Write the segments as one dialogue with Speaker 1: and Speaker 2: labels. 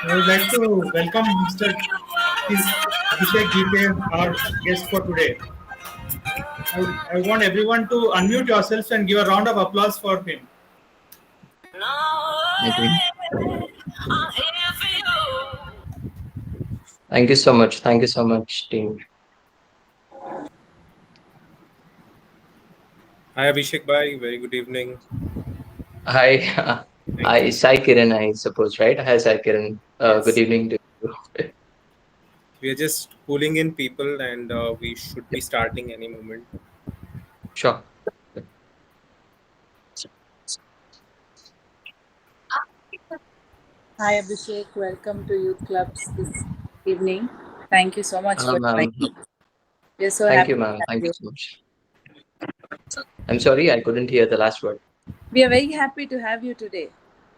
Speaker 1: I would like to welcome Mr. Abhishek Gite, our guest for today. I want everyone to unmute yourselves and give a round of applause for him.
Speaker 2: Okay. Thank you so much. Thank you so much, team.
Speaker 3: Hi Abhishek bhai, very good evening.
Speaker 2: Hi,
Speaker 3: Thank you.
Speaker 2: Sai Kiran, I suppose, right? Hi, Sai Kiran. Good
Speaker 3: Yes,
Speaker 2: evening to you.
Speaker 3: we are just pulling in people and we should be starting any moment.
Speaker 2: Sure.
Speaker 4: Hi Abhishek, welcome to Youth Clubs this evening. Thank you so much for
Speaker 2: Ma'am,
Speaker 4: joining. We are so
Speaker 2: thank
Speaker 4: happy
Speaker 2: you,
Speaker 4: to
Speaker 2: ma'am.
Speaker 4: have
Speaker 2: Thank you
Speaker 4: you.
Speaker 2: so much. I'm sorry, I couldn't hear the last word.
Speaker 4: We are very happy to have you today.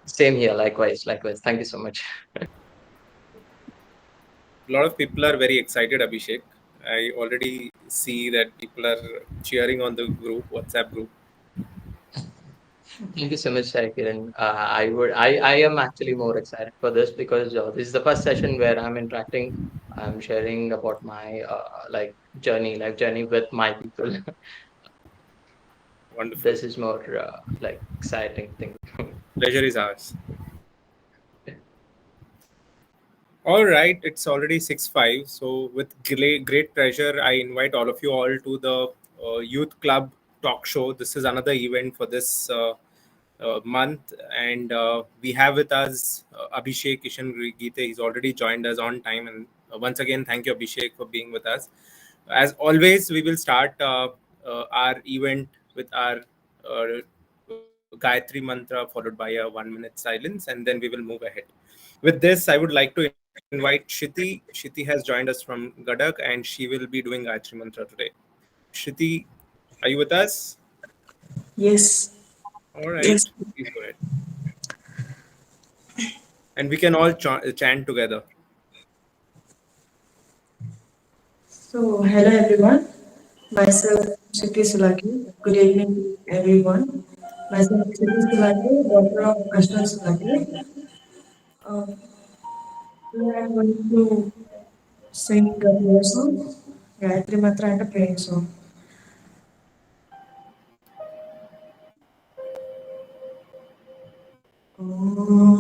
Speaker 2: Same here, likewise, likewise. Thank you so much.
Speaker 3: A lot of people are very excited, Abhishek. I already see that people are cheering on the group, WhatsApp group.
Speaker 2: Thank you so much, Sai Kiran. I am actually more excited for this because this is the first session where I'm interacting. I'm sharing about my life journey with my people.
Speaker 3: Wonderful.
Speaker 2: This is more exciting thing.
Speaker 3: Pleasure is ours. All right, it's already 6:05. So, with great pleasure, I invite all of you all to the Youth Club talk show. This is another event for this month, and we have with us Abhishek KISHAN Gite. He's already joined us on time, and once again, thank you, Abhishek, for being with us. As always, we will start our event with our Gayatri mantra, followed by a 1 minute silence, and then we will move ahead. With this, I would like to invite Shiti. Shiti has joined us from Gadak, and she will be doing Gayatri mantra today. Shiti, are you with us?
Speaker 5: Yes,
Speaker 3: All right,
Speaker 5: yes.
Speaker 3: please go ahead. And we can all chant together.
Speaker 5: So, hello everyone. Myself, Shruti Sulaki. Good evening, everyone. Myself, Shruti Sulaki, daughter of Krishna Sulaki. Um, we are going to sing a prayer song, Gayatri Mantra and a praying song. Om,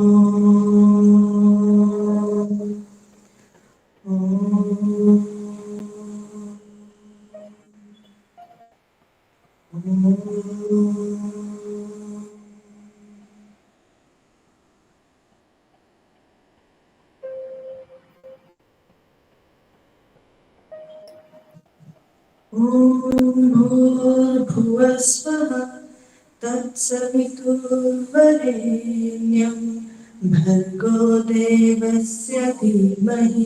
Speaker 5: भूर्भुवस्वः तत्सवितुर्वरेण्यं भर्गो देवस्य धीमहि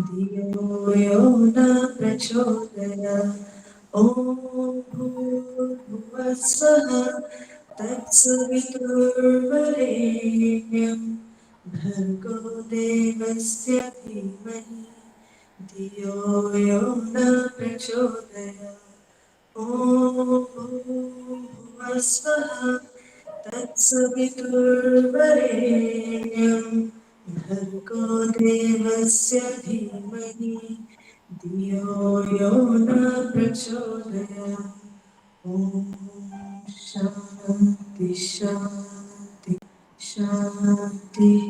Speaker 5: धियो यो न प्रचोदयात् ॐ भूर्भुवस्वः तत्सवितुर्वरेण्यं भर्गो देवस्य धीमहि धियो यो न प्रचोदयात् ॐ भुवस्वः तत्सवितुर्वरेण्यं भर्गो देवस्य धीमहि धियो यो न प्रचोदयात् ॐ शान्ति शान्ति शान्तिः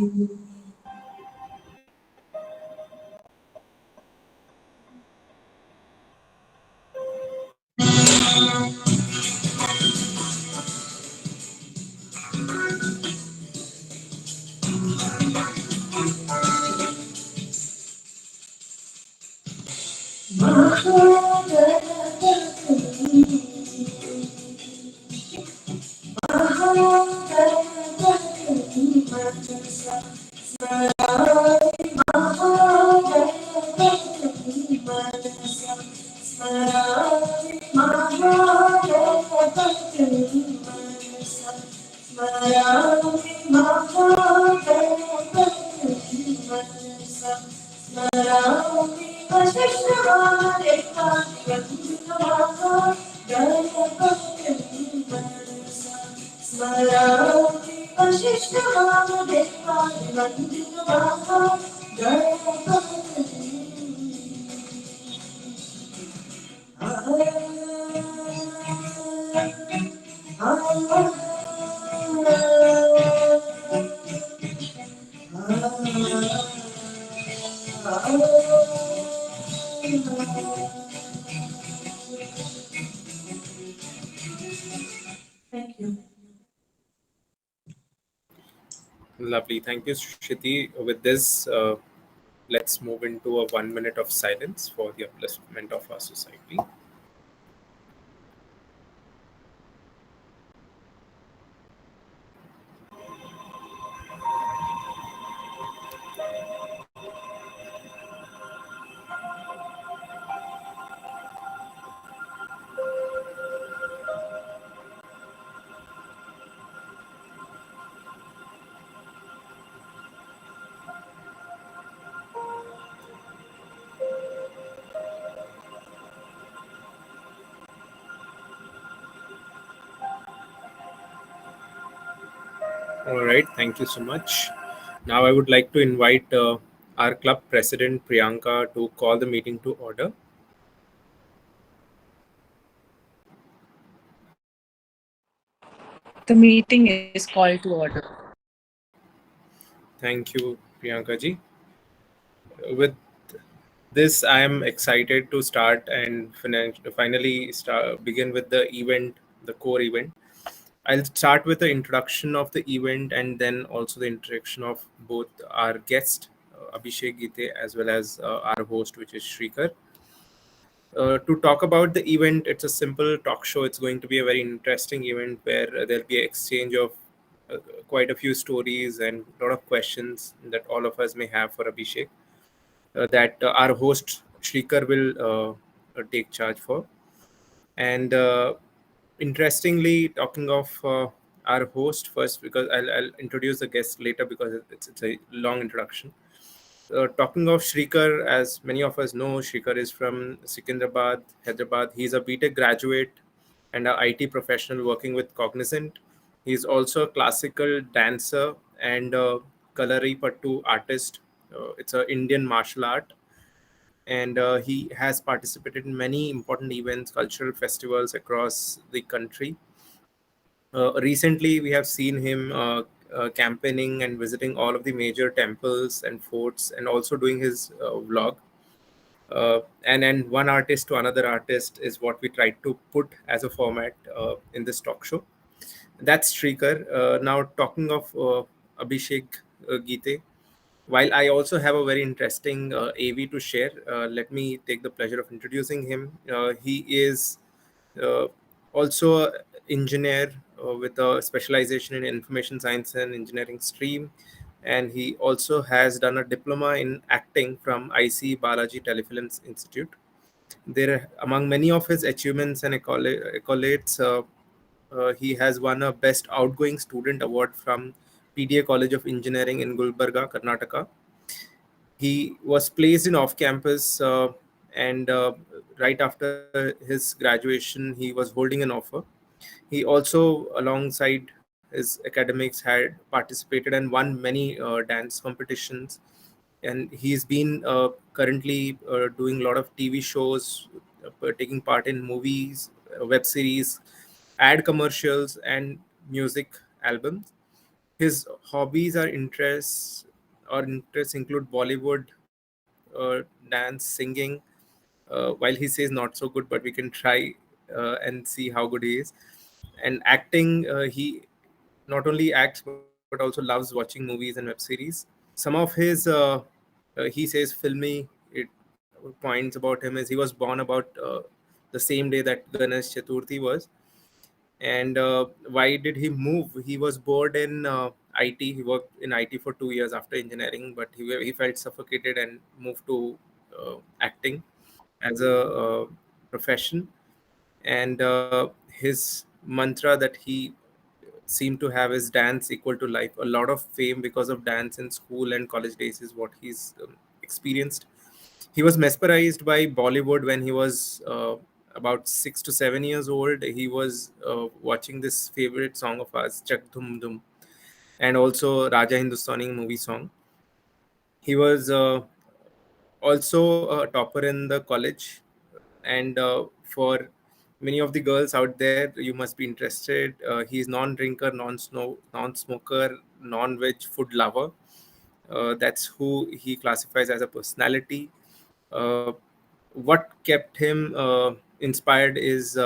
Speaker 5: स्मरामि वसिष्ठवामदेवानि वन्दिनो Thank you.
Speaker 3: Lovely. Thank you, Shruti. With this, let's move into a 1 minute of silence for the upliftment of our society. All right. Thank you so much. Now, I would like to invite our club president, Priyanka, to call the meeting to order.
Speaker 4: The meeting is called to order.
Speaker 3: Thank you, Priyanka ji. With this, I am excited to start and finally begin with the event, the core event. I'll start with the introduction of the event and then also the introduction of both our guest, Abhishek Gite, as well as our host, which is Shrikar. To talk about the event, it's a simple talk show. It's going to be a very interesting event where there'll be an exchange of quite a few stories and a lot of questions that all of us may have for Abhishek that our host Shrikar will take charge for. And interestingly, talking of our host first, because I'll introduce the guest later because it's a long introduction. Talking of Shrikar, as many of us know, Shrikar is from Secunderabad, Hyderabad. He's a BTech graduate and a IT professional working with Cognizant. He's also a classical dancer and a Kalari Pattu artist. It's an Indian martial art, and he has participated in many important events, cultural festivals across the country. Recently, we have seen him campaigning and visiting all of the major temples and forts, and also doing his vlog. And one artist to another artist is what we try to put as a format in this talk show. That's Shrikar. Now, talking of Abhishek Gite, while I also have a very interesting AV to share, let me take the pleasure of introducing him. He is uh, also an engineer with a specialization in information science and engineering stream. And he also has done a diploma in acting from IC Balaji Telefilms Institute. There, among many of his achievements and accolades, he has won a Best Outgoing Student Award from PDA College of Engineering in Gulbarga, Karnataka. He was placed in off campus, and right after his graduation, he was holding an offer. He also, alongside his academics, had participated and won many dance competitions. And he's been currently doing a lot of TV shows, taking part in movies, web series, ad commercials, and music albums. His hobbies are interests include Bollywood, dance, singing. While he says not so good, but we can try and see how good he is. And acting, he not only acts but also loves watching movies and web series. Some of his, he says, filmy points about him is he was born about the same day that Ganesh Chaturthi was. And why did he move? He was bored in IT. He worked in IT for 2 years after engineering, but he felt suffocated and moved to acting as a profession. And his mantra that he seemed to have is dance equal to life. A lot of fame because of dance in school and college days is what he's experienced. He was mesmerized by Bollywood when he was about 6 to 7 years old. He was watching this favorite song of ours, Chak Dhum Dhum, and also Raja Hindustani movie song. He was also a topper in the college, and for many of the girls out there, you must be interested. He is non-drinker, non-smoker, non-veg food lover. That's who he classifies as a personality. Uh, what kept him inspired is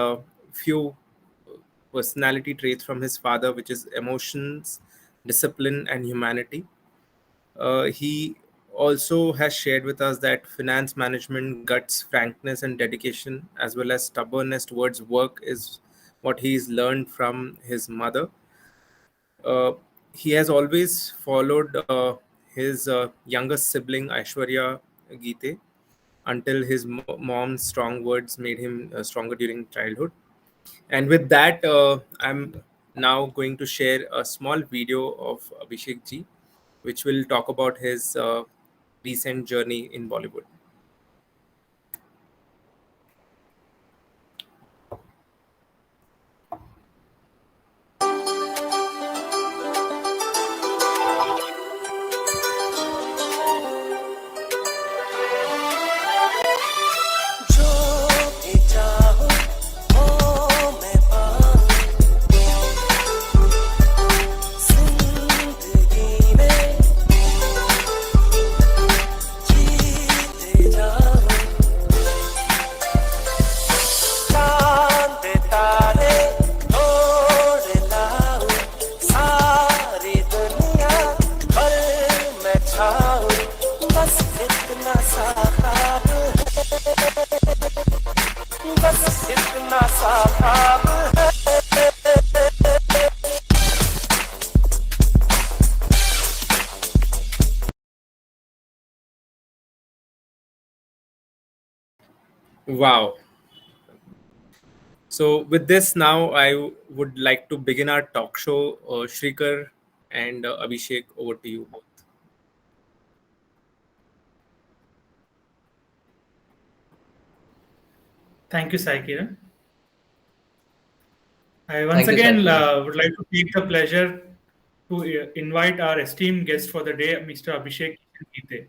Speaker 3: few personality traits from his father, which is emotions, discipline, and humanity. He also has shared with us that finance management, guts, frankness, and dedication, as well as stubbornness towards work, is what he's learned from his mother. Uh, he has always followed his younger sibling, Aishwarya Gite, until his mom's strong words made him stronger during childhood. And with that, I'm now going to share a small video of Abhishek ji, which will talk about his recent journey in Bollywood. Wow. So, with this, now I would like to begin our talk show. Shrikar and Abhishek, over to you both.
Speaker 1: Thank you, Sai Kiran. I once
Speaker 2: Thank you,
Speaker 1: again
Speaker 2: Sakin.
Speaker 1: would like to take the pleasure to invite our esteemed guest for the day, Mr. Abhishek Gite.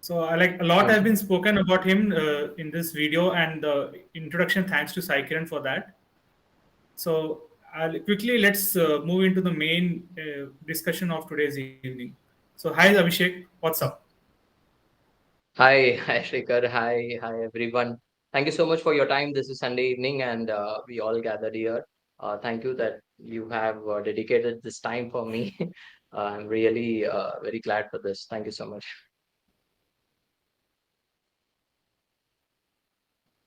Speaker 1: So, I like a lot
Speaker 2: Thank
Speaker 1: has
Speaker 2: you.
Speaker 1: been spoken about him in this video and the introduction. Thanks to Sai Kiran for that. So, quickly let's move into the main discussion of today's evening. So, hi Abhishek, what's up?
Speaker 2: Hi, hi, Shrikar. Hi, everyone. Thank you so much for your time. This is Sunday evening, and we all gathered here. Thank you that you have dedicated this time for me. I'm really very glad for this. Thank you so much.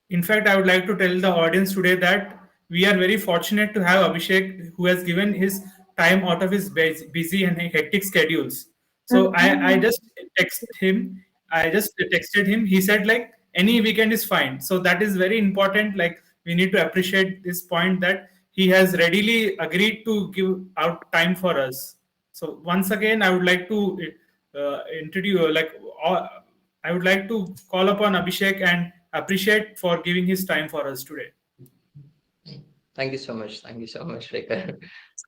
Speaker 1: In fact, I would like to tell the audience today that we are very fortunate to have Abhishek, who has given his time out of his busy and hectic schedules. So I just I just texted him. He said like any weekend is fine. So that is very important. Like we need to appreciate this point that he has readily agreed to give out time for us. So once again, I would like to introduce uh, I would like to call upon Abhishek and appreciate for giving his time for us today.
Speaker 2: Thank you so much. Thank you so much, Shrikar. It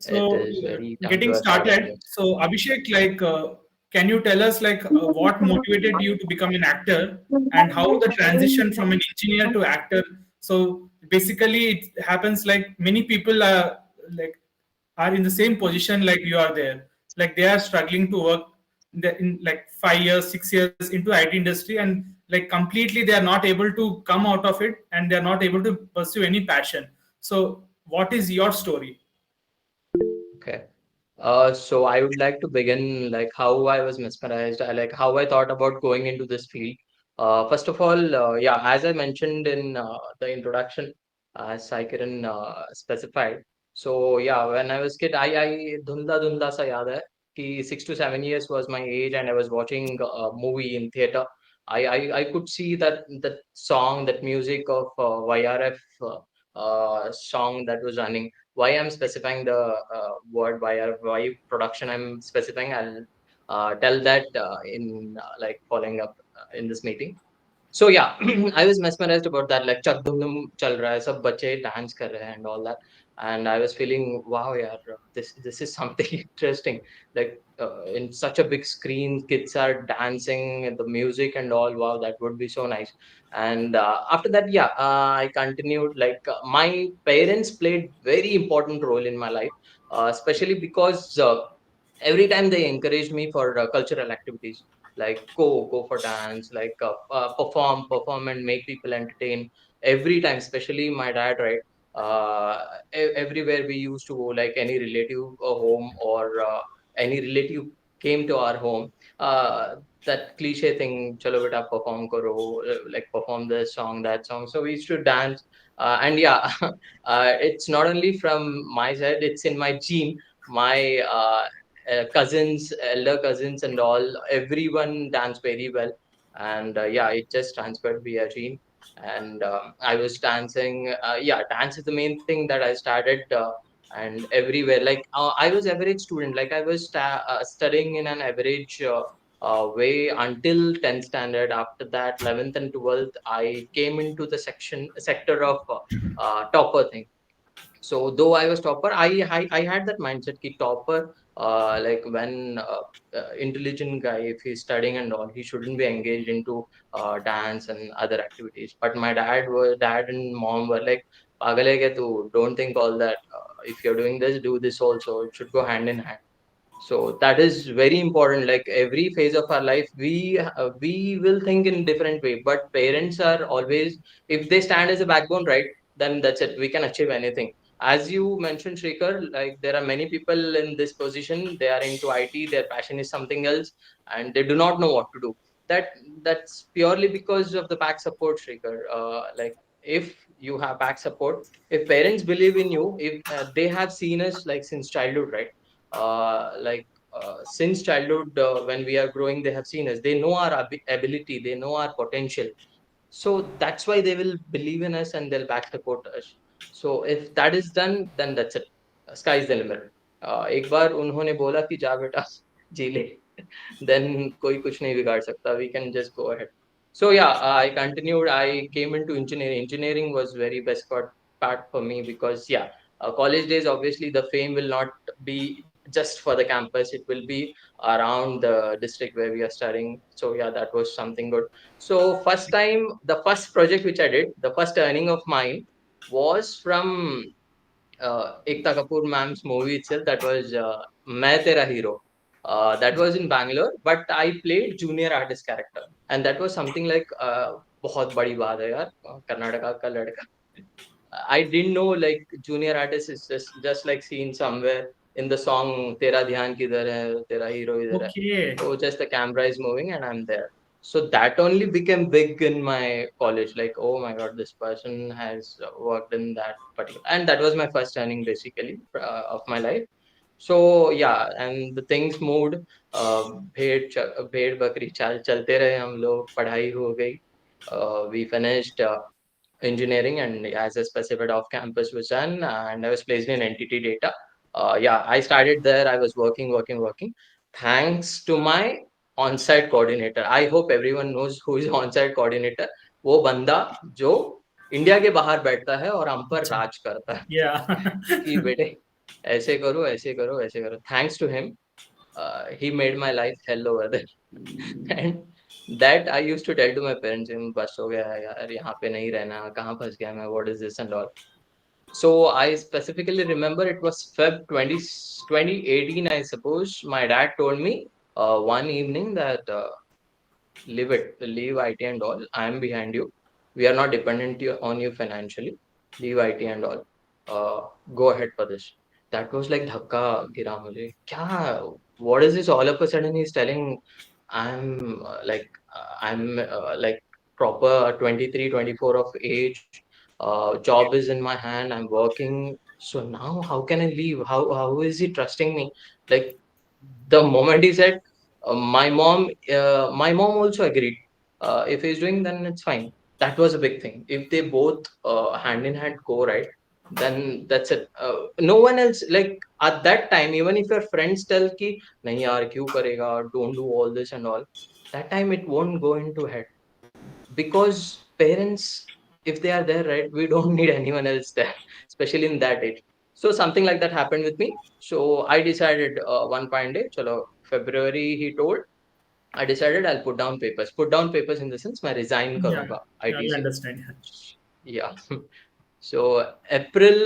Speaker 1: So,
Speaker 2: is very down to
Speaker 1: getting
Speaker 2: earth out of
Speaker 1: started.
Speaker 2: you.
Speaker 1: So, Abhishek, can you tell us what motivated you to become an actor and how the transition from an engineer to actor? So, basically, it happens like many people are like are in the same position like you are there. Like they are struggling to work in like 5 years, 6 years into IT industry, and like completely they are not able to come out of it, and they are not able to pursue any passion. So, what is your story?
Speaker 2: Okay. So I would like to begin like how I was mesmerized, like how I thought about going into this field. First of all, yeah, as I mentioned in the introduction, as Saikiran specified. So yeah, when I was kid, I dhunda dhunda sa yaad hai कि 6 to 7 years was my age, and I was watching a movie in theater. I could see that song, that music of YRF song that was running. Why I'm specifying the word why production I'm specifying, I'll tell that in like following up in this meeting. So yeah, I was mesmerized about that. Like chak dum dum chal raha hai, sab bache dance kar rahe hain and all that. and I was feeling, wow, yeah, this is something interesting. Like in such a big screen, kids are dancing, and the music and all. Wow, that would be so nice. And after that, yeah, I continued. Like my parents played very important role in my life, especially because every time they encouraged me for cultural activities, like go for dance, like perform and make people entertain. Every time, especially my dad, right? Everywhere we used to go, like any relative home, or any relative came to our home, uh, that cliche thing, chalo beta perform karo, like perform this song, that song. So we used to dance, and yeah, it's not only from my side, it's in my gene. My cousins, elder cousins, and all, everyone dance very well. And yeah, it just transferred via gene. And I was dancing. Yeah, dance is the main thing that I started. And everywhere, like I was average student. Like I was studying in an average way until 10th standard. After that, 11th and 12th, I came into the sector of topper thing. So though I was topper, I had that mindset ki topper, like when intelligent guy, if he's studying and all, he shouldn't be engaged into dance and other activities. But my dad and mom were like, pagal hai kya tu, don't think all that. If you're doing this, do this also. It should go hand in hand. So that is very important. Like every phase of our life, we will think in different way, but parents are always, if they stand as a backbone, right, then that's it, we can achieve anything. As you mentioned, Shrikar, like there are many people in this position, they are into IT, their passion is something else, and they do not know what to do. That's purely because of the back support, Shrikar. Like if you have back support, if parents believe in you, if they have seen us like since childhood, right? Like since childhood, when we are growing, they have seen us, they know our ability, they know our potential. So that's why they will believe in us and they'll back support us. So if that is done, then that's it. Sky is the limit. एक बार उन्होंने बोला कि जा बेटा जी ले, then कोई कुछ नहीं बिगाड़ सकता. We can just go ahead. So yeah, I continued. I came into engineering. Engineering was very best part for me because yeah, college days, obviously the fame will not be just for the campus. It will be around the district where we are studying. So yeah, that was something good. So first time, the first project which I did, the first earning of mine was from Ekta Kapoor ma'am's movie itself. That was Main Tera Hero. That was in Bangalore, but I played junior artist character, and that was something like बहुत बड़ी बात है यार, कर्नाटका का लड़का. I didn't know like junior artist is just like seen somewhere in the song Tera Dhyan Kidhar Hai, Tera Hero Idhar Hai.
Speaker 1: Okay.
Speaker 2: So just the camera is moving and I'm there. So that only became big in my college. Like, oh my God, this person has worked in that particular, and that was my first earning basically of my life. So yeah, and the things moved. भेड़ बकरी चाल चलते रहे हम लोग, पढ़ाई हो गई. We finished engineering, and as a specified off campus was done, and I was placed in entity data. Yeah, I started there. I was working. Thanks to my on-site coordinator. I hope everyone knows who is on-site coordinator. वो बंदा जो India के बाहर बैठता है और हम पर राज करता है
Speaker 1: Yeah.
Speaker 2: कि बेटे ऐसे करो, ऐसे करो, ऐसे करो. Thanks to him, he made my life hell over there. And that I used to tell to my parents, बस हो गया है यार, यहाँ पे नहीं रहना, कहाँ फंस गया मैं, what is this and all. So I specifically remember it was Feb 2018, I suppose. My dad told me one evening that leave IT and all. I am behind you. We are not dependent on you financially. Leave IT and all. Go ahead for this. That was like धक्का गिरा मुझे. क्या? What is this? All of a sudden he's telling I'm like proper 23, 24 of age. Job is in my hand. I'm working. So now how can I leave? How is he trusting me? Like the moment he said, my mom also agreed. If he's doing, then it's fine. That was a big thing. If they both hand in hand go right, then that's it. No one else, like at that time, even if your friends tell ki nahi yaar kyun karega, don't do all this and all, that time it won't go into head, because parents, if they are there, right, we don't need anyone else there, especially in that age. So something like that happened with me. So I decided one fine day, chalo, February he told, I decided I'll put down papers. Put down papers in the sense मैं resign
Speaker 1: Yeah,
Speaker 2: करूंगा
Speaker 1: yeah, we
Speaker 2: ITC.
Speaker 1: understand.
Speaker 2: Yeah. So April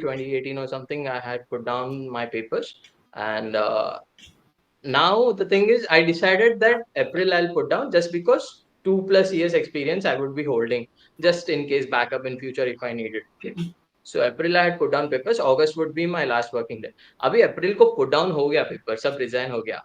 Speaker 2: 2018 or something, I had put down my papers, and now the thing is, I decided that April I'll put down just because 2+ years experience I would be holding just in case backup in future if I need it. So April I had put down papers. August would be my last working day. अभी April को put down हो गया paper, सब resign हो गया,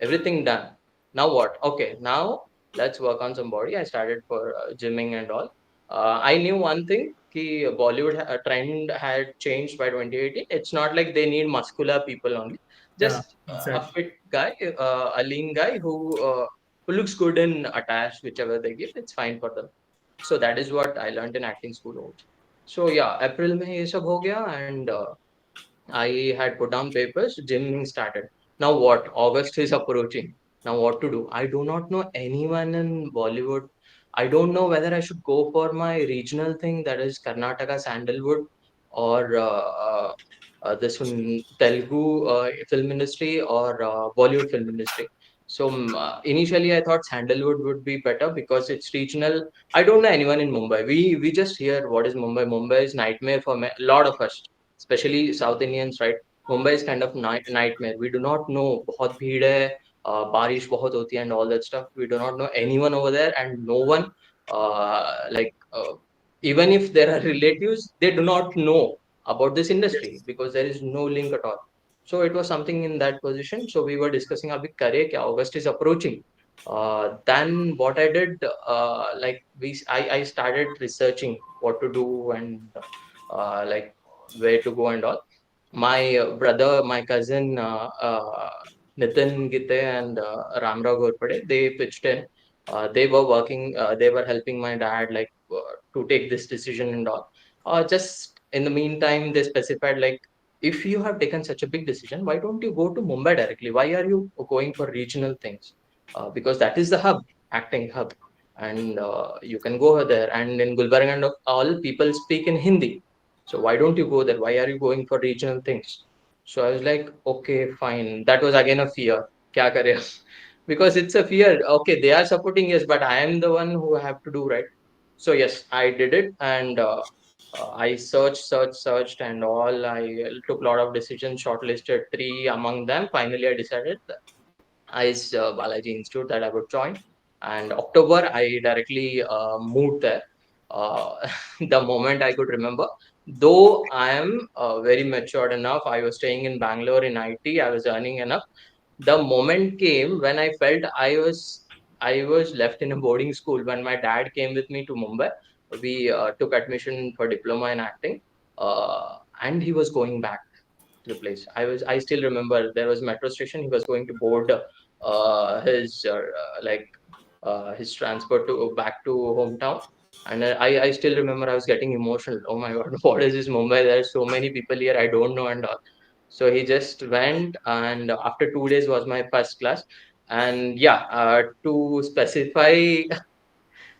Speaker 2: everything done. Now what? Okay, now let's work on some body. I started for gymming and all. I knew one thing कि Bollywood trend had changed by 2018. It's not like they need muscular people only.
Speaker 1: Yeah,
Speaker 2: Just a
Speaker 1: exactly.
Speaker 2: fit guy, a lean guy who looks good in attached, whichever they give, it's fine for them. So that is what I learned in acting school also. So yeah, April में ये सब हो गया, and I had put down papers, gym started. Now what? August is approaching. Now what to do? I do not know anyone in Bollywood. I don't know whether I should go for my regional thing, that is Karnataka Sandalwood, or this one Telugu film industry, or Bollywood film industry. So initially I thought Sandalwood would be better because it's regional. I don't know anyone in Mumbai. We just hear what is Mumbai. Mumbai is nightmare for a lot of us, especially South Indians, right? Mumbai is kind of nightmare. We do not know. बहुत भीड़ है, बारिश बहुत होती है and all that stuff. We do not know anyone over there, and no one, like, even if there are relatives, they do not know about this industry because there is no link at all. So it was something in that position. So we were discussing, abhi kare kya, August is approaching. Then what I did, like I started researching what to do, and like where to go and all. My brother, my cousin, Nitin Gite and Ramrao Ghorpade, they pitched in. They were working, they were helping my dad, like, to take this decision and all. Just in the meantime, they specified, like, if you have taken such a big decision, why don't you go to Mumbai directly? Why are you going for regional things? Because that is the hub, acting hub. And you can go there. And in Gulbarga and all, people speak in Hindi. So why don't you go there? Why are you going for regional things? So I was like, okay, fine. That was again a fear. Kya kare? Because it's a fear. Okay, they are supporting, yes, but I am the one who have to do, right? So yes, I did it, and I searched, and all. I took a lot of decisions, shortlisted three among them. Finally, I decided ICE Balaji Institute that I would join. And October, I directly moved there. Uh, the moment I could remember, though I am very matured enough, I was staying in Bangalore in IT, I was earning enough. The moment came when I felt I was left in a boarding school. When my dad came with me to Mumbai, we took admission for diploma in acting, and he was going back to the place. I still remember there was a metro station. He was going to board his like his transport to back to hometown. And I still remember I was getting emotional. Oh my God, what is this Mumbai? There are so many people here I don't know and all. So he just went, and after 2 days was my first class. And yeah, to specify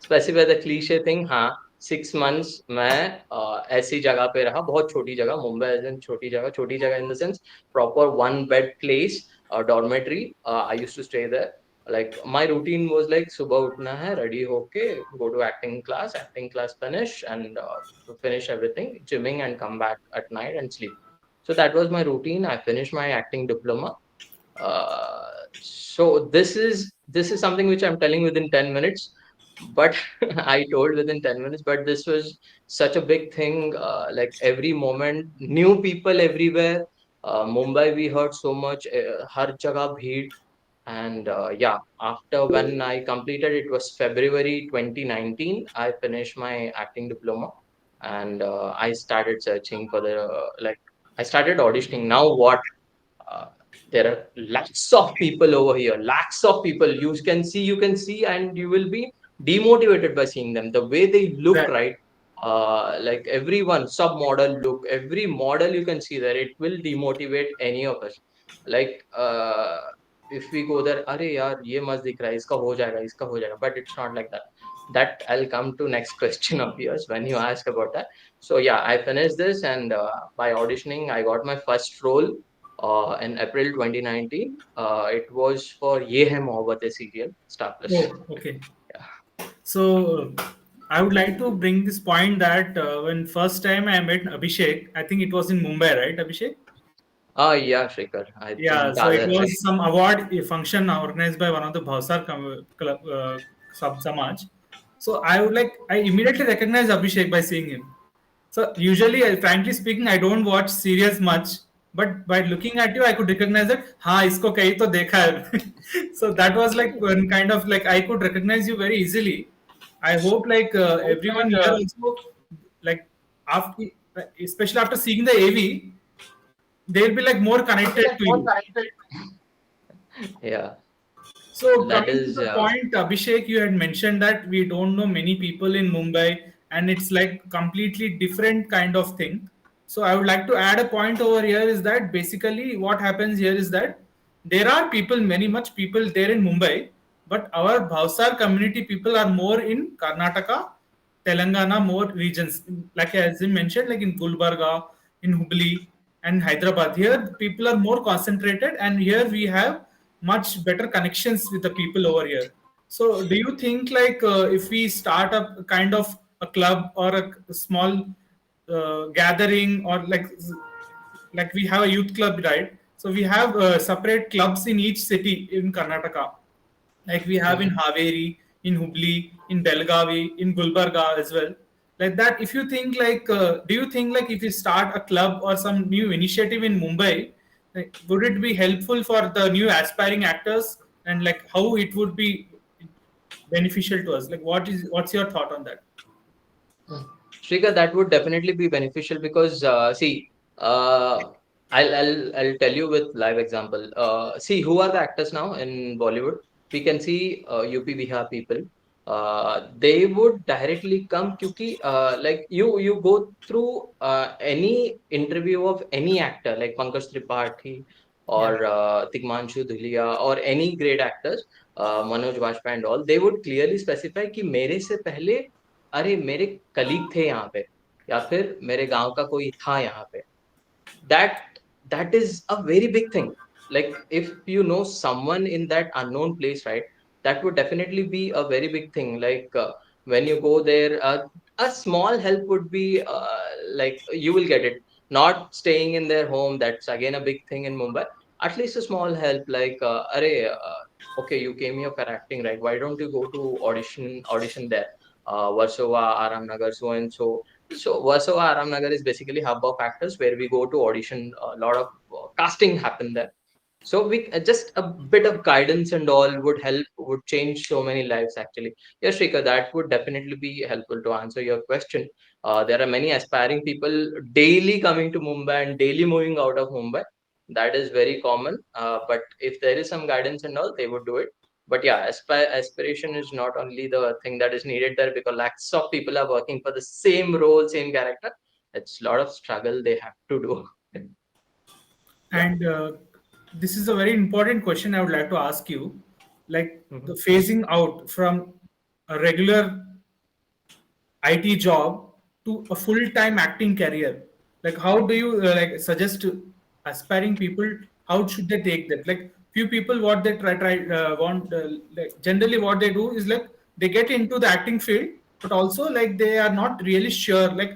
Speaker 2: the cliche thing, हाँ, 6 months मैं ऐसी जगह पे रहा, बहुत छोटी जगह, Mumbai as in छोटी जगह in the sense proper one bed place, dormitory. I used to stay there. Like my routine was like सुबह उठना है, ready होके go to acting class finish, and finish everything, gymming, and come back at night and sleep. So that was my routine. I finished my acting diploma. So this is something which I'm telling within 10 minutes, but I told within 10 minutes, but this was such a big thing. Like every moment, new people everywhere. Mumbai, we heard so much, har jagah bheed. And yeah, after when I completed, it was February 2019, I finished my acting diploma, and I started searching for I started auditioning. Now what? uh, there are lakhs of people over here, lakhs of people. You can see, and you will be demotivated by seeing them, the way they look,
Speaker 1: Exactly.
Speaker 2: right? Like everyone, sub model look, every model you can see there, it will demotivate any of us. Like if we go there, अरे यार ये मस्त दिख रहा है, इसका हो जाएगा, but it's not like that. That I'll come to next question of yours when you ask about that. So yeah, I finished this, and by auditioning, I got my first role in April 2019. It was for Ye Hai Mohabbat serial, Star Plus.
Speaker 1: Oh, okay. So I would like to bring this point that when first time I met Abhishek, I think it was in Mumbai, right, Abhishek?
Speaker 2: Yeah, Shrikar. I
Speaker 1: Yeah,
Speaker 2: think
Speaker 1: so it
Speaker 2: Dadar, right?
Speaker 1: was some award function organized by one of the Bhavsar club, sub Samaj. So I immediately recognized Abhishek by seeing him. So usually, frankly speaking, I don't watch series much, but by looking at you, I could recognize that. हाँ इसको कहीं तो देखा है. So that was like one kind of like I could recognize you very easily. I hope like everyone here also like after, especially after seeing the AV, they'll be like more connected to you.
Speaker 2: Yeah,
Speaker 1: So
Speaker 2: that
Speaker 1: coming to
Speaker 2: is
Speaker 1: the point, Abhishek, you had mentioned that we don't know many people in Mumbai, and it's like completely different kind of thing. So I would like to add a point over here is that basically what happens here is that there are people, many much people there in Mumbai, but our Bhavsar community people are more in Karnataka, Telangana, more regions. Like as you mentioned, like in Gulbarga, in Hubli, and Hyderabad. Here, people are more concentrated, and here we have much better connections with the people over here. So, do you think like if we start up a kind of a club or a small gathering or like we have a youth club, right? So we have separate clubs in each city in Karnataka, like we have in
Speaker 2: Mhm.
Speaker 1: Haveri, in Hubli, in Belgavi, in Gulbarga as well. Like that, if you think like, do you think like if you start a club or some new initiative in Mumbai, like, would it be helpful for the new aspiring actors and like how it would be beneficial to us? Like, what's your thought on that?
Speaker 2: Mm. Shrika, that would definitely be beneficial because see, uh, I'll tell you with live example. See, who are the actors now in Bollywood? We can see UP Bihar people. They would directly come because like you go through any interview of any actor like Pankaj Tripathi
Speaker 1: Yeah.
Speaker 2: or Tigmanshu Dhulia or any great actors, Manoj Bajpayee and all, they would clearly specify कि मेरे से पहले अरे मेरे colleague थे यहाँ पे या फिर मेरे गांव का कोई था यहाँ पे that that is a very big thing. Like if you know someone in that unknown place, right, that would definitely be a very big thing. Like when you go there, a small help would be like you will get it. Not staying in their home, that's again a big thing in Mumbai. At least a small help, like okay, you came here for acting, right? Why don't you go to audition there? Warsaw, Aram Nagar, so and so. So Warsaw Aramnagar is basically hub of actors where we go to audition. A lot of casting happen there. So we just a bit of guidance and all would help, would change so many lives actually. Yes, Shrika, that would definitely be helpful to answer your question. There are many aspiring people daily coming to Mumbai and daily moving out of Mumbai. That is very common. But if there is some guidance and all, they would do it. But yeah, aspiration is not only the thing that is needed there because lakhs of people are working for the same role, same character. It's a lot of struggle they have to do. Yeah.
Speaker 1: And this is a very important question I would like to ask you. Like the
Speaker 2: Mhm.
Speaker 1: phasing out from a regular IT job to a full-time acting career. Like, how do you like suggest to aspiring people? How should they take that? Like, few people, what they try want like generally what they do is like they get into the acting field, but also like they are not really sure like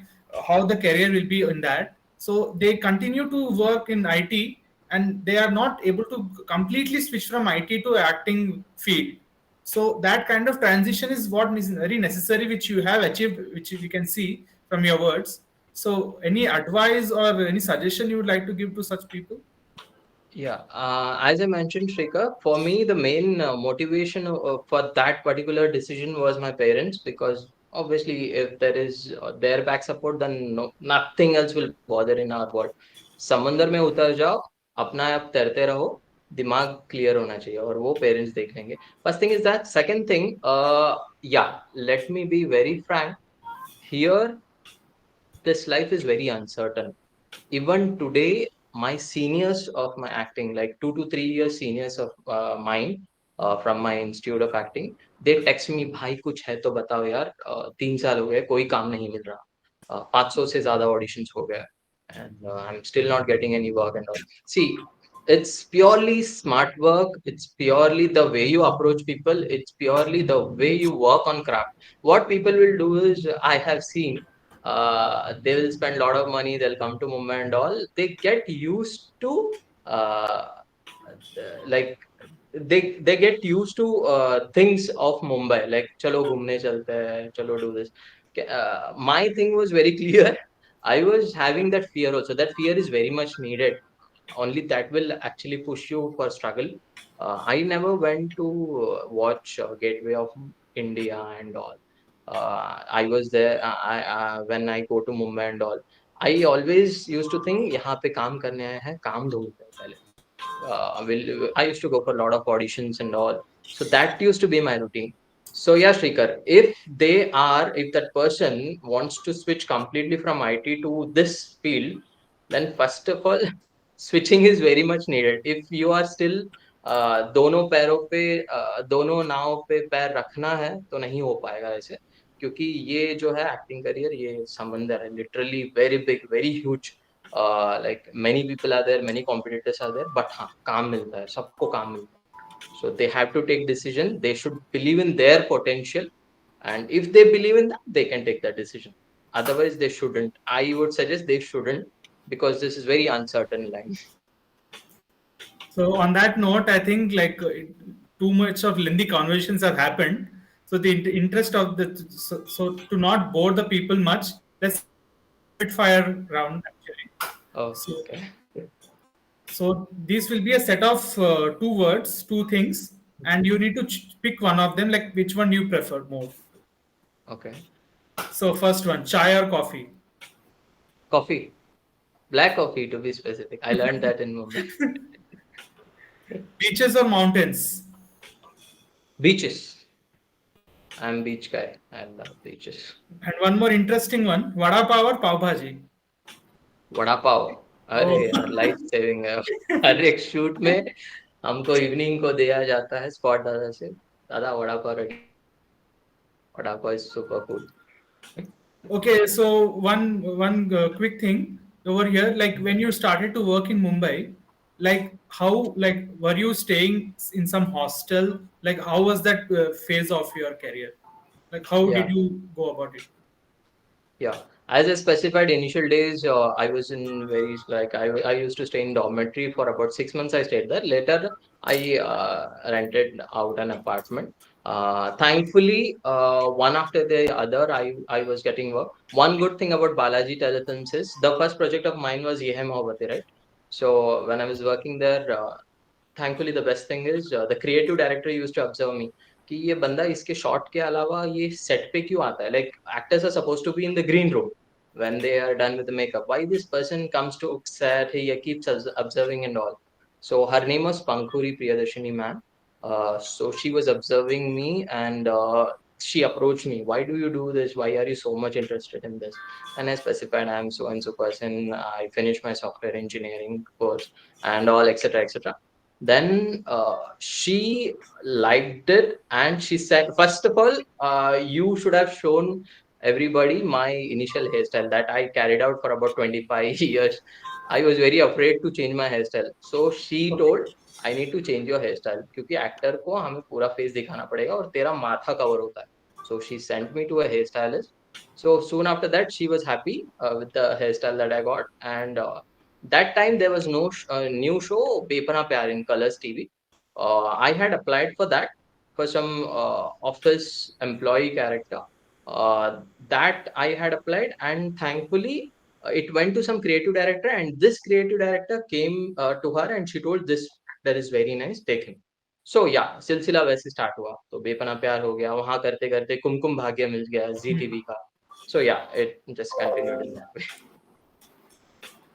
Speaker 1: how the career will be in that. So they continue to work in IT, and they are not able to completely switch from IT to acting field. So that kind of transition is what is very necessary, which you have achieved, which we can see from your words. So any advice or any suggestion you would like to give to such people?
Speaker 2: Yeah, as I mentioned, Shrika, for me, the main motivation for that particular decision was my parents because obviously, if there is their back support, then no, nothing else will bother in our world. समंदर में उतर जाओ, अपना आप तैरते रहो, दिमाग clear होना चाहिए और वो पेरेंट्स देख लेंगे. First thing is that. Second thing, yeah, let me be very frank. Here, this life is very uncertain. Even today, my seniors of my acting, like 2 to 3 years seniors of mine from my institute of acting, they text me, भाई कुछ है तो बताओ यार, 3 साल हो गए कोई काम नहीं मिल रहा. 500 से ज़्यादा auditions हो गया and I'm still not getting any work and all. See, it's purely smart work. It's purely the way you approach people. It's purely the way you work on craft. What people will do is, I have seen, they will spend a lot of money. They'll come to Mumbai and all. They get used to uh, like they get used to things of Mumbai, like chalo ghumne chalte hai, chalo do this. My thing was very clear. I was having that fear also. That fear is very much needed. Only that will actually push you for struggle. I never went to watch Gateway of India and all. I was there. When I go to Mumbai and all, I always used to think यहाँ पे काम करने आए हैं, काम ढूंढते हैं पहले. I used to go for a lot of auditions and all. So that used to be my routine. So yeah, Shrikar, if that person wants to switch completely from IT to this field, then first of all, switching is very much needed. If you are still दोनों नाव पे पैर रखना है तो नहीं हो पाएगा ऐसे, क्योंकि ये जो है एक्टिंग करियर, ये समंदर है, literally very big, very huge. Like many people are there, many competitors are there, but हाँ, काम मिलता है, सबको काम मिलता है. So they have to take decision. They should believe in their potential, and if they believe in that, they can take that decision. Otherwise, they shouldn't. I would suggest they shouldn't, because this is very uncertain line.
Speaker 1: So on that note, I think like too much of lengthy conversations have happened. So the interest of the so to not bore the people much, let's have a rapid fire round actually. So
Speaker 2: Okay.
Speaker 1: so this will be a set of two words, two things, and you need to pick one of them. Like which one you prefer more.
Speaker 2: Okay.
Speaker 1: So first one, chai or coffee?
Speaker 2: Coffee. Black coffee, to be specific. I learned that in Mumbai.
Speaker 1: Beaches or mountains?
Speaker 2: Beaches. I'm beach guy. I love beaches.
Speaker 1: And one more interesting one, vada pav or pav bhaji?
Speaker 2: Vada pav. अरे
Speaker 1: Oh.
Speaker 2: यार, life saving है. हर एक shoot में हमको evening को दिया जाता है स्पॉट दादा से, दादा vada pav ready. Vada pav is super food.
Speaker 1: Okay, so one quick thing over here, like when you started to work in Mumbai, like how like were you staying in some hostel? Like how was that phase of your career? Like how did
Speaker 2: Yeah.
Speaker 1: you go about it?
Speaker 2: Yeah, as I specified, initial days, I was in very, like, I used to stay in dormitory for about 6 months. I stayed there. Later, I rented out an apartment. Thankfully, one after the other, I was getting work. One good thing about Balaji Telefilms is the first project of mine was Ye Hai Mohabbatein, right? So when I was working there, thankfully the best thing is the creative director used to observe me कि ये बंदा इसके shot के अलावा ये set पे क्यों आता है. Like actors are supposed to be in the green room when they are done with the makeup. Why this person comes to set, he keeps observing and all. So her name was Pankhuri Priyadarshini ma'am. So she was observing me, and she approached me. Why do you do this? Why are you so much interested in this? And I specified I am so and so person. I finished my software engineering course and all, etc., etc. Then she liked it, and she said, first of all, you should have shown everybody my initial hairstyle that I carried out for about 25 years. I was very afraid to change my hairstyle. So she told, I need to change your hairstyle, क्योंकि actor को हमें पूरा face दिखाना पड़ेगा और तेरा माथा cover होता है. So she sent me to a hairstylist. So soon after that, she was happy with the hairstyle that I got. And that time there was no new show, Pepana Pyar in Colors TV. I had applied for that, for some office employee character. That I had applied, and thankfully it went to some creative director, and this creative director came to her and she told, this actor is very nice, take him. So yeah, सिलसिला वैसे start हुआ. तो बेपना प्यार हो गया, वहां करते करते कुमकुम भाग्य मिल गया जी टीवी का. So yeah, it just continued in that way.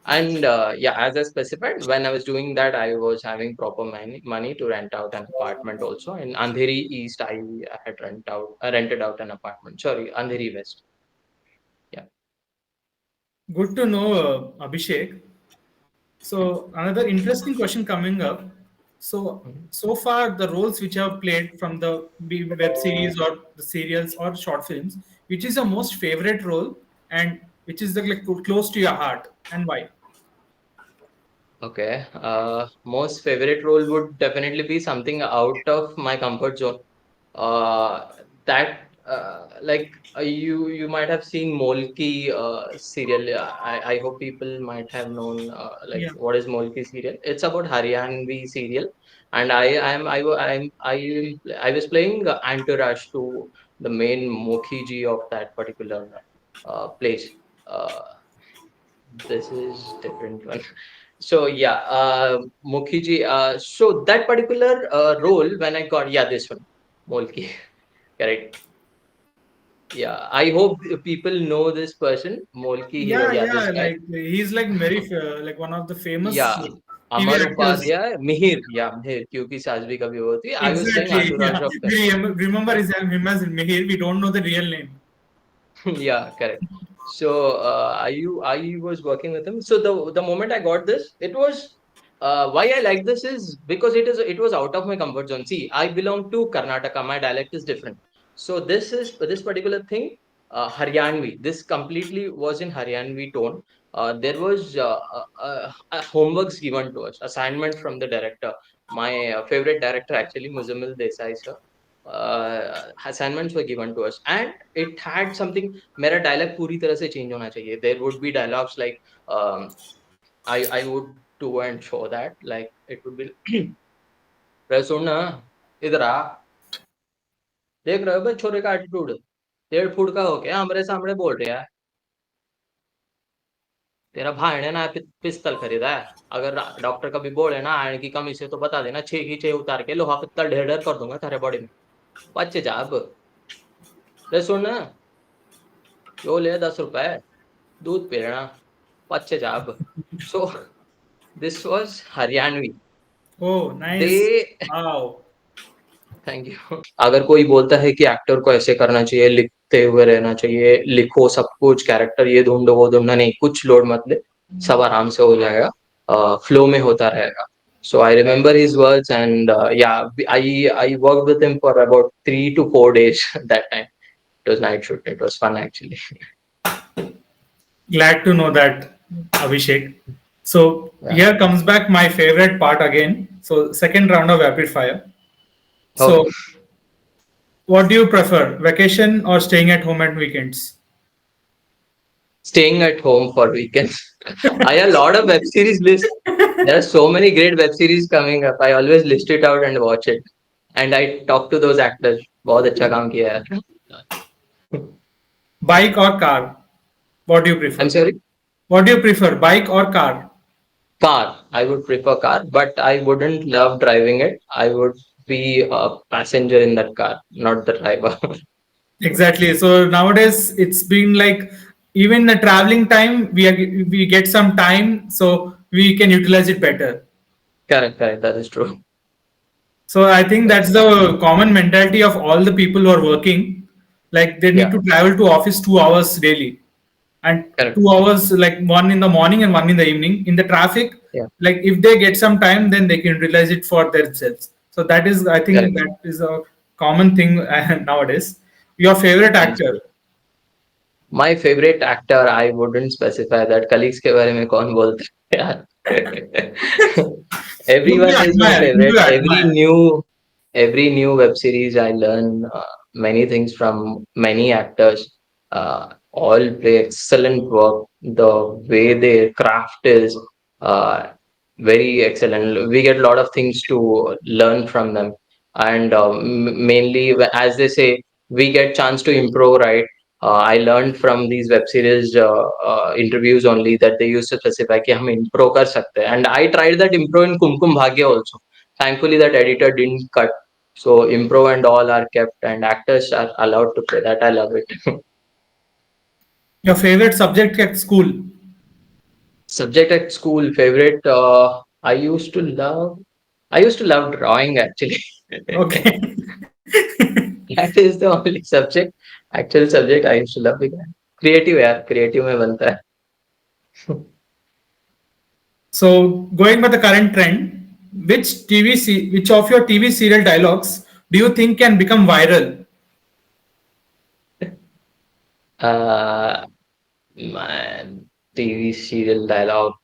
Speaker 2: And yeah, as I specified, when I was doing that, I was having proper money to rent out an apartment also. In Andheri East, I had rented out an apartment. Sorry, Andheri West. Yeah.
Speaker 1: Good to know, Abhishek. So another interesting question coming up. So
Speaker 2: Mhm.
Speaker 1: so far the roles which you have played from the web series or the serials or short films, which is your most favorite role, and which is like close to your heart, and why?
Speaker 2: Okay. Most favorite role would definitely be something out of my comfort zone. That like you might have seen Molki serial. I hope people might have known like
Speaker 1: Yeah.
Speaker 2: what is Molki serial. It's about Haryanvi serial, and I was playing Entourage to the main Mokhiji of that particular place. Uh, this is different one. So yeah, Mokhiji. So that particular role when I got, yeah, this one, Molki. Correct. Yeah, I hope people know this person, Molki hero.
Speaker 1: Yeah,
Speaker 2: Yeah,
Speaker 1: yeah,
Speaker 2: this guy.
Speaker 1: like he's like very like one of the famous
Speaker 2: Yeah,
Speaker 1: TV
Speaker 2: Amar
Speaker 1: actors.
Speaker 2: Upadhyay, Mihir. Yeah, Mihir, क्योंकि सास भी कभी वो होती. I was playing
Speaker 1: Exactly.
Speaker 2: Entourage
Speaker 1: Yeah,
Speaker 2: of them.
Speaker 1: we remember
Speaker 2: Yeah.
Speaker 1: him as Mihir. We don't know the real name.
Speaker 2: Yeah, correct. So I was working with him. So the moment I got this, it was why I like this is because it was out of my comfort zone. See, I belong to Karnataka. My dialect is different. So this particular thing, Haryanvi. This completely was in Haryanvi tone. There was homeworks given to us, assignment from the director. My favorite director actually, Muzammil Desai sir. Assignments were given to us, and it had something. मेरा dialogue पूरी तरह से change होना चाहिए. There would be dialogues like I would do and show that like it would be रे सुन ना इधर आ देख रहे हो भाई छोरे का एटीट्यूड 1.5 फुट का हो गया हमारे सामने बोल रहा है तेरा भाई ने ना पिस्तल खरीदा है अगर डॉक्टर कभी बोले ना आयरन की कमी से तो बता देना 6 की 6 उतार के लोहा पित्तल ढेर ढेर कर दूंगा तेरे बॉडी में बच्चे जा अब रे सुन ना यो ले 10 रुपए दूध पी लेना बच्चे जा अब so this was Haryanvi.
Speaker 1: Oh, nice.
Speaker 2: They
Speaker 1: Wow.
Speaker 2: Thank you. अगर कोई बोलता है कि एक्टर को ऐसे करना चाहिए, लिखते हुए रहना चाहिए, लिखो सब कुछ, कैरेक्टर ये ढूंढो वो ढूंढना नहीं, कुछ लोड मत ले, सब आराम से हो जाएगा, फ्लो में होता रहेगा. So I remember his words and yeah, I worked with him for about 3 to 4 days that time. It was night shoot. It was fun actually.
Speaker 1: Glad to know that, Abhishek. So
Speaker 2: Yeah.
Speaker 1: here comes back my favorite part again. So second round of rapid fire.
Speaker 2: Okay.
Speaker 1: So what do you prefer, vacation or staying at home at weekends?
Speaker 2: Staying at home for weekends. I have a lot of web series list. There are so many great web series coming up. I always list it out and watch it. And I talk to those actors. बहुत अच्छा काम किया है.
Speaker 1: Bike or car? What do you prefer?
Speaker 2: I'm sorry.
Speaker 1: What do you prefer, bike or car?
Speaker 2: Car. I would prefer car, but I wouldn't love driving it. I would be a passenger in that car, not the driver.
Speaker 1: Exactly. So nowadays it's been like even the traveling time we get some time so we can utilize it better.
Speaker 2: Correct, correct. That is true.
Speaker 1: So I think
Speaker 2: That's
Speaker 1: that's the common mentality of all the people who are working. Like they need
Speaker 2: yeah,
Speaker 1: to travel to office 2 hours daily, and
Speaker 2: correct.
Speaker 1: 2 hours like one in the morning and one in the evening in the traffic.
Speaker 2: Yeah,
Speaker 1: Like if they get some time, then they can realize it for themselves. So that is, I think,
Speaker 2: correct.
Speaker 1: that is a common thing nowadays. Your favorite
Speaker 2: Thanks.
Speaker 1: actor?
Speaker 2: My favorite actor, I wouldn't specify that. Colleagues के बारे में कौन बोलते हैं यार?
Speaker 1: Whom do you
Speaker 2: Everyone is my
Speaker 1: admire? Whom do
Speaker 2: favorite.
Speaker 1: you admire?
Speaker 2: Every new web series, I learn many things from many actors. All play excellent work. The way they craft is uh, very excellent. We get a lot of things to learn from them, and mainly as they say, we get chance to improve. Right. I learned from these web series interviews only that they used to specify कि हम improve कर सकते हैं, and I tried that improve in Kumkum Bhagya also. Thankfully, that editor didn't cut. So improv and all are kept, and actors are allowed to play that. I love it.
Speaker 1: Your favorite subject at school?
Speaker 2: Subject at school, favorite. I used to love drawing actually.
Speaker 1: Okay.
Speaker 2: That is the only subject, actual subject I used to love. Creative यार, creative में बनता है.
Speaker 1: So going by the current trend, which of your TV serial dialogues do you think can become viral?
Speaker 2: Uh, Man, TV serial dialogue.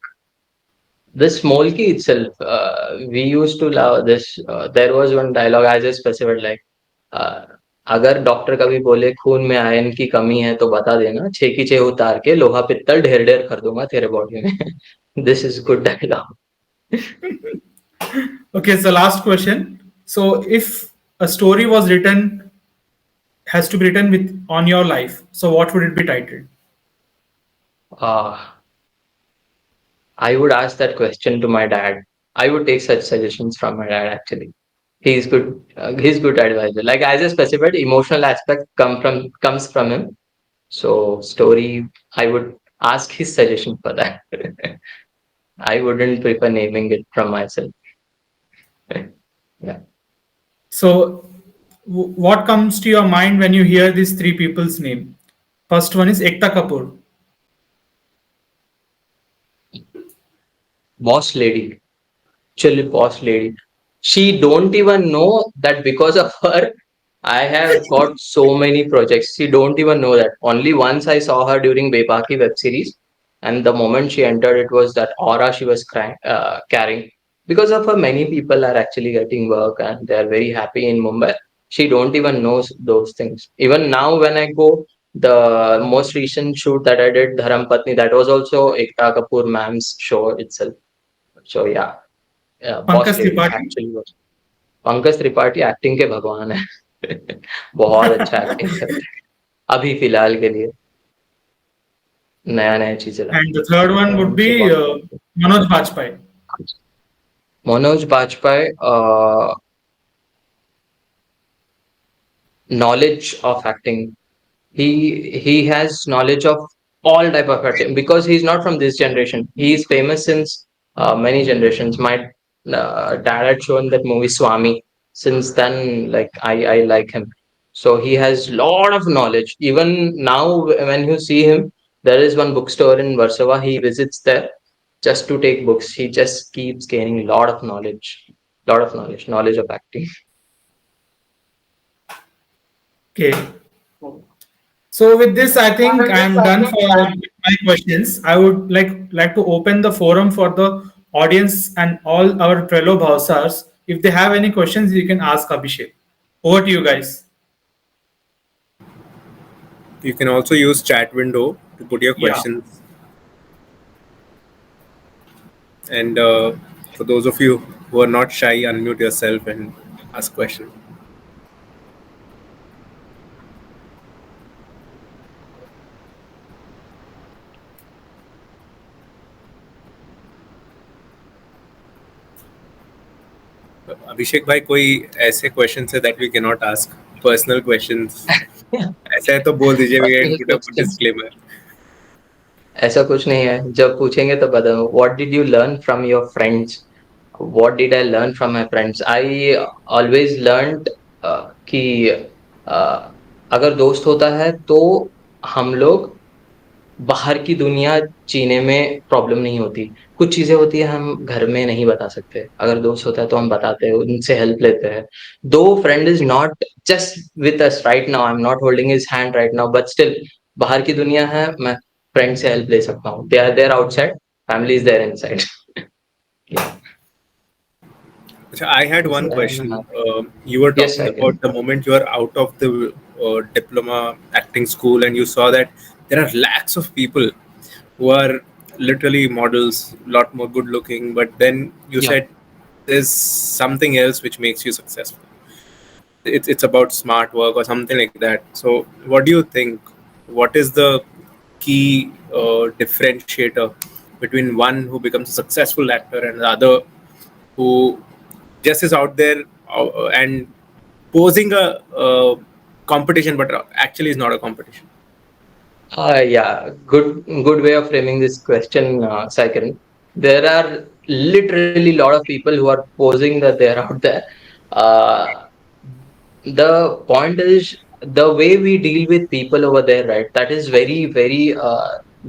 Speaker 2: This Molki itself, we used to love this. There was one dialogue I just specified like, uh, अगर doctor कभी बोले खून में iron की कमी है तो बता देना, छह की छह उतार के लोहा पित्तल ढेर ढेर कर दूंगा तेरे बॉडी में. This is good dialogue.
Speaker 1: Okay, so last question. So if a story was written, has to be written with on your life, so what would it be titled?
Speaker 2: Uh, I would ask that question to my dad. I would take such suggestions from my dad actually. He's good. He's good advisor. Like as a specified emotional aspect comes from him. So story, I would ask his suggestion for that. I wouldn't prefer naming it from myself. Yeah.
Speaker 1: So what comes to your mind when you hear these three people's name? First one is Ekta Kapoor.
Speaker 2: Boss lady. Chill boss lady. She don't even know that because of her, I have got so many projects. She don't even know that. Only once I saw her during Bepaki web series, and the moment she entered, it was that aura she was carrying. Because of her, many people are actually getting work and they are very happy in Mumbai. She don't even knows those things. Even now, when I go, the most recent shoot that I did, Dharam Patni, that was also Ekta Kapoor ma'am's show itself. So yeah, boss
Speaker 1: Pankaj
Speaker 2: lady
Speaker 1: Tripathi
Speaker 2: actually was. Pankaj Tripathi acting के भगवान है. बहुत अच्छा acting करते हैं अभी फिलहाल के लिए नया नया चीजें
Speaker 1: and
Speaker 2: latte
Speaker 1: the third one
Speaker 2: हैं
Speaker 1: would
Speaker 2: उनसे
Speaker 1: be
Speaker 2: बहुत like है.
Speaker 1: Manoj Bajpayee.
Speaker 2: Manoj Bajpayee knowledge of acting. He has knowledge of all type of acting because he's not from this generation. He is famous since many generations. My dad had shown that movie Swami. Since then, like I like him. So he has lot of knowledge. Even now, when you see him, there is one bookstore in Warsaw. He visits there just to take books. He just keeps gaining lot of knowledge of acting.
Speaker 1: Okay. So with this, I think I am done for my questions. I would like to open the forum for the audience and all our fellow Bhavsars. If they have any questions, you can ask Abhishek. Over to you guys.
Speaker 3: You can also use chat window to put your
Speaker 1: Yeah.
Speaker 3: questions. And for those of you who are not shy, unmute yourself and ask questions. अभिषेक भाई कोई ऐसे question है that we cannot ask personal questions ऐसा है तो बोल दीजिए we can
Speaker 2: Personal
Speaker 3: put up a
Speaker 2: questions.
Speaker 3: disclaimer.
Speaker 2: ऐसा कुछ नहीं है जब पूछेंगे तो बताओ what did you learn from your friends what did I learn from my friends I always learned कि अगर दोस्त होता है तो हम लोग बाहर की दुनिया जीने में प्रॉब्लम नहीं होती कुछ चीजें होती है हम घर में नहीं बता सकते अगर दोस्त होता है तो हम बताते हैं उनसे हेल्प लेते हैं दो friend is not just with us right now I am not holding his hand right now but still बाहर की दुनिया है मैं फ्रेंड से हेल्प ले सकता हूँ they are there outside family is there inside
Speaker 3: I had one question. You were
Speaker 2: yes
Speaker 3: talking
Speaker 2: I can
Speaker 3: about the moment you are out of the diploma acting school and you saw that there are lakhs of people who are literally models, lot more good looking, but then you
Speaker 2: या
Speaker 3: said there's something else which makes you successful. It's about smart work or something like that. So, what do you think? What is the key differentiator between one who becomes a successful actor and the other who just is out there and posing a competition, but actually is not a competition?
Speaker 2: Yeah, good way of framing this question, Saikiran. There are literally a lot of people who are posing that they're out there. Uh, the point is the way we deal with people over there, right? That is very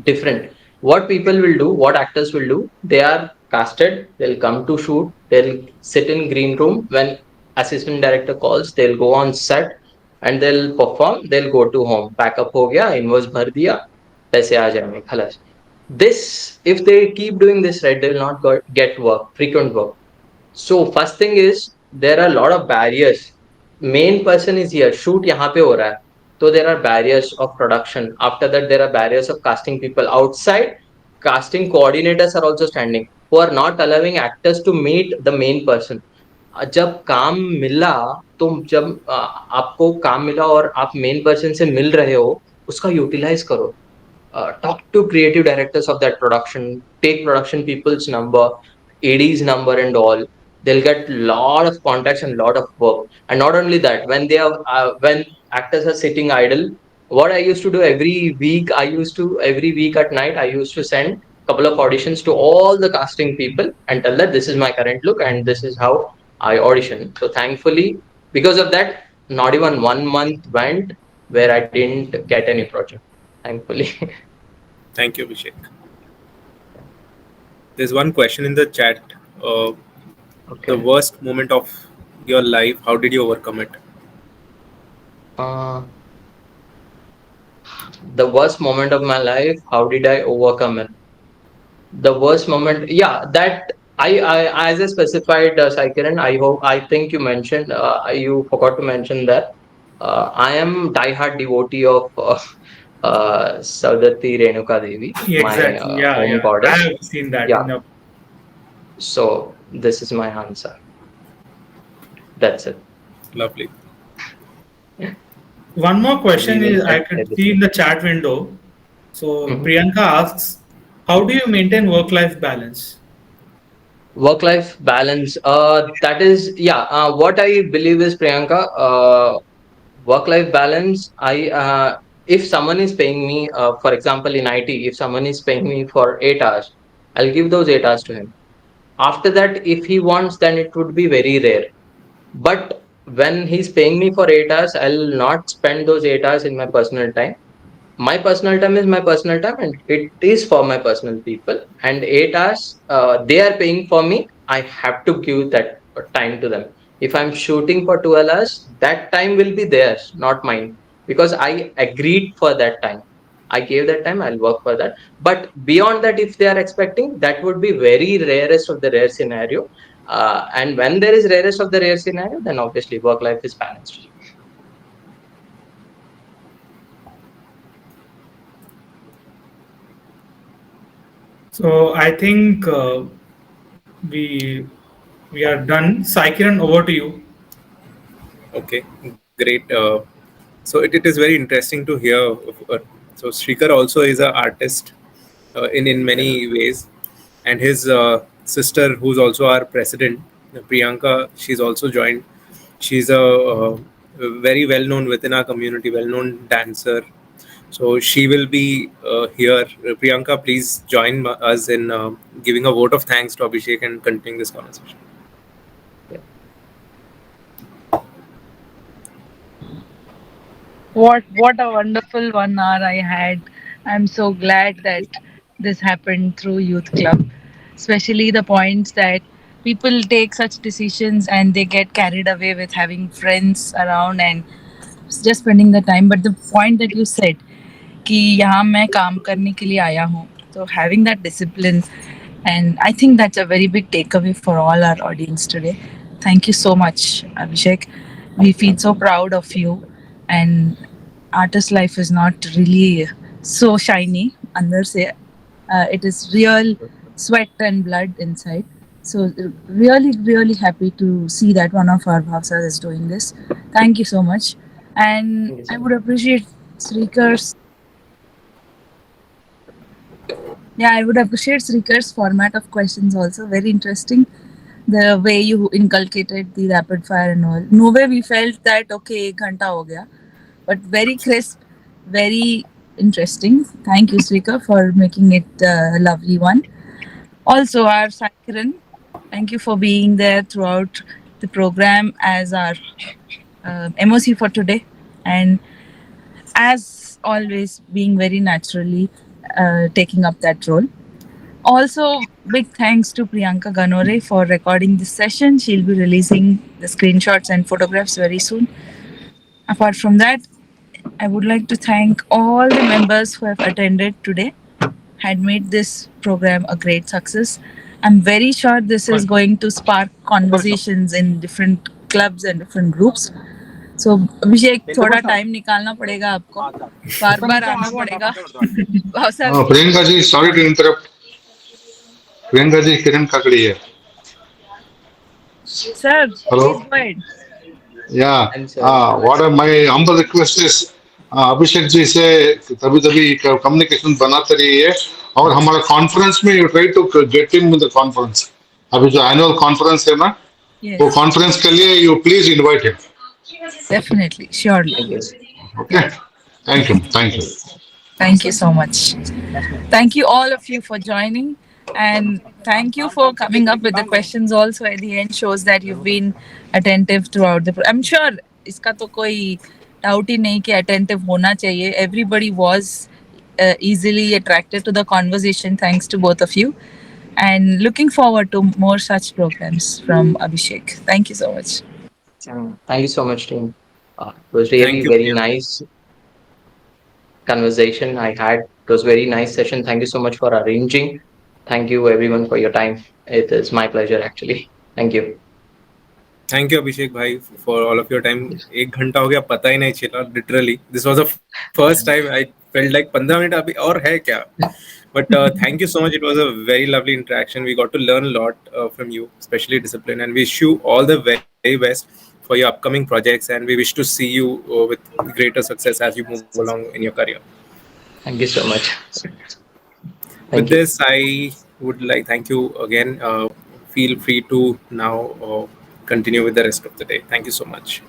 Speaker 2: different. What people will do, what actors will do, they are casted, they'll come to shoot, they'll sit in green room when assistant director calls, they'll go on set and they'll perform, they'll go to home. Pack up हो गया, invoice भर दिया, पैसे आ जाएंगे खलास. This, if they keep doing this, right, they will not get work, frequent work. So first thing is there are a lot of barriers. Main person is here, shoot यहाँ पे हो रहा है. So there are barriers of production. After that, there are barriers of casting people outside. Casting coordinators are also standing, who are not allowing actors to meet the main person. जब काम मिला, तो जब आपको काम मिला और आप मेन पर्सन से मिल रहे हो, उसका यूटिलाइज करो. Talk to creative directors of that production, take production people's number, AD's number and all. They'll get lot of contacts and lot of work. And not only that, when they are when actors are sitting idle, what I used to do every week at night, I used to send couple of auditions to all the casting people and tell that this is my current look and this is how I audition. So thankfully, because of that, not even 1 month went where I didn't get any project. Thankfully.
Speaker 3: Thank you, Abhishek. There's one question in the chat. Uh, the
Speaker 2: Okay.
Speaker 3: worst moment of your life, how did you overcome it?
Speaker 2: Uh, the worst moment of my life, how did I overcome it? The worst moment, yeah, that as I specified, Sai Kiran, I think you mentioned, you forgot to mention that I am diehard devotee of Saudati Renuka Devi, my
Speaker 1: Exactly. Yeah,
Speaker 2: home
Speaker 1: yeah. I
Speaker 2: goddess.
Speaker 1: have seen that
Speaker 2: Yeah,
Speaker 1: in the.
Speaker 2: so this is my answer. That's it.
Speaker 3: Lovely.
Speaker 1: One more question
Speaker 2: Leaving
Speaker 1: is I
Speaker 2: aside
Speaker 1: could see
Speaker 2: everything.
Speaker 1: in the chat window. So
Speaker 2: Mhm.
Speaker 1: Priyanka asks, how do you maintain work-life balance?
Speaker 2: Work life balance, that is, yeah, what I believe is, Priyanka, work life balance, if someone is paying me, for example in IT, if someone is paying me for 8 hours, I'll give those 8 hours to him. After that, if he wants, then it would be very rare. But when he's paying me for 8 hours, I'll not spend those 8 hours in my personal time. My personal time is my personal time and it is for my personal people, and 8 hours they are paying for me, I have to give that time to them. If I'm shooting for 12 hours, that time will be theirs, not mine, because I agreed for that time. I gave that time, I'll work for that. But beyond that, if they are expecting, that would be very rarest of the rare scenario. And when there is rarest of the rare scenario, then obviously work life is balanced.
Speaker 1: So I think we we are done. Saikiran, over to you.
Speaker 3: Okay, great. So it is very interesting to hear. So Srikar also is an artist in
Speaker 2: Yeah.
Speaker 3: many ways, and his sister, who's also our president, Priyanka, she's also joined. She's a very well known within our community, well known dancer. So she will be here. Priyanka, please join us in giving a vote of thanks to Abhishek and continuing this conversation.
Speaker 4: What a wonderful 1 hour I had. I'm so glad that this happened through Youth Club, especially the points that people take such decisions and they get carried away with having friends around and just spending the time. But the point that you said कि यहाँ मैं काम करने के लिए आया हूँ, so having that discipline, and I think that's a very big takeaway for all our audience today. Thank you so much, Abhishek. We feel so proud of you, and artist life is not really so shiny अंदर से, it is real sweat and blood inside. So really, really happy to see that one of our Bhavsar is doing this. Thank you so much. And
Speaker 2: Thank you
Speaker 4: I
Speaker 2: so
Speaker 4: would appreciate Srikar's, yeah, I would appreciate Srikar's format of questions also. Very interesting. The way you inculcated the rapid fire and all. No way we felt that okay, एक घंटा हो गया, but very crisp, very interesting. Thank you, Srikar, for making it a lovely one. Also, our Sakiran, thank you for being there throughout the program as our MOC for today, and as always, being very naturally taking up that role. Also, big thanks to Priyanka Ganore for recording this session. She'll be releasing the screenshots and photographs very soon. Apart from that, I would like to thank all the members who have attended today, had made this program a great success. I'm very sure this is going to spark conversations in different clubs and different groups. So अभिषेक थोड़ा time निकालना पड़ेगा आपको, बार बार आना पड़ेगा. Bhavsar please.
Speaker 6: Priyanka ji, sorry to interrupt. Priyanka ji, Kiran Kakadi here.
Speaker 4: Sir, please
Speaker 6: Hello.
Speaker 4: go ahead.
Speaker 6: Yeah.
Speaker 2: And sir,
Speaker 6: What are my humble request is Abhishek ji से तभी तभी communication बनाते रहिए और हमारा कॉन्फ्रेंस में you try to get in with the conference. अभी जो एनुअल कॉन्फ्रेंस है ना, वो
Speaker 4: Yes,
Speaker 6: कॉन्फ्रेंस के लिए you please invite him.
Speaker 4: definitely, surely.
Speaker 2: thank you.
Speaker 6: Okay. Thank you. Thank you.
Speaker 4: Thank you so much. Thank you all of you for joining, and thank you for coming up with the questions also at the end. Shows that you've been attentive throughout the I'm sure इसका तो कोई doubt ही नहीं कि attentive होना चाहिए. Everybody was easily attracted to the conversation thanks to both of you, and looking forward to more such programs from Abhishek. Thank you so much.
Speaker 2: Thank you so much, team. It was really
Speaker 3: Thank you,
Speaker 2: very
Speaker 3: Priyanka.
Speaker 2: nice conversation I had. It was very nice session. Thank you so much for arranging. Thank you everyone for your time. It is my pleasure actually. Thank you.
Speaker 3: Thank you, Abhishek bhai, for all of your time. एक घंटा हो गया पता ही नहीं चला. Literally, this was the first time I felt like 15 minute अभी और है क्या? But thank you so much. It was a very lovely interaction. We got to learn a lot from you, especially discipline, and wish you all the very best for your upcoming projects. And we wish to see you with greater success as you move along in your career.
Speaker 2: Thank you so much.
Speaker 3: With
Speaker 2: Thank you.
Speaker 3: this, I would like thank you again. Feel free to now continue with the rest of the day. Thank you so much.